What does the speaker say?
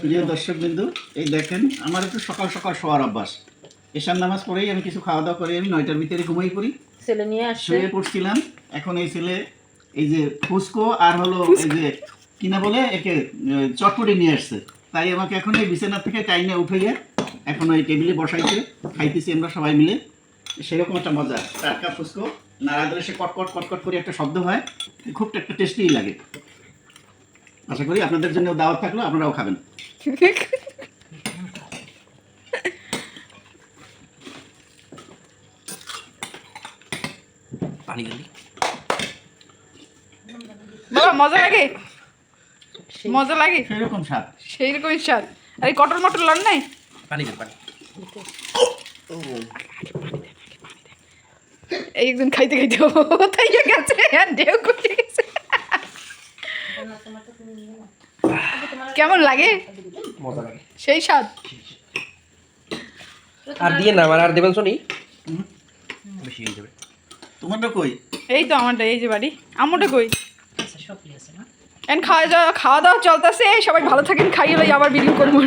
প্রিয় দর্শকবৃন্দ, এই দেখেন আমার একটু সকাল সকাল শোয়ার অভ্যাস। এশার নামাজ পড়েই আমি কিছু খাওয়া দাওয়া করে আমি 9টার ভিতরে ঘুমাই পড়ি। ছেলে নিয়ে আসছে, শুয়ে পড়ছিলাম। এখন এই ছেলে এই যে ফুসকো আর হলো এই যে কিনা বলে একে চটপটি নিয়ে আসছে, তাই আমাকে এখন এই বিছানা থেকে টাইনে উঠাইয়া এখন ওই টেবিলে বসাইছে, খাইতেছি আমরা সবাই মিলে। সেরকম একটা মজা, টাটকা ফুসকো নাড়া দিলে সে কটকট কটকট করে একটা শব্দ হয়, খুব একটা টেস্টিই লাগে। আশা করি আপনাদের জন্য দাওয়াত থাকলো, আপনারাও খাবেন। বাবা মজা লাগে, মজা লাগে, সেরকম স্বাদ। সেই রকমই স্বাদ। আর এই কটর মটর লন নাই, পানি দেন পানি। এই একজন খাইতে খাইতে তাই গেছে আর ঢেউ করে গেছে। কেমন লাগে? মজা লাগে। সেই স্বাদ। আর দিয়ে না আমার আর দেবেন শুনি বেশি হয়ে যাবে। তোমারটা কই? এই তো আমারটা, এই যে বাড়ি আমটা কই এখন খাওয়া দাওয়া চলতেছে। সবাই ভালো থাকেন, খাইয়ে লই আবার ভিডিও করবো।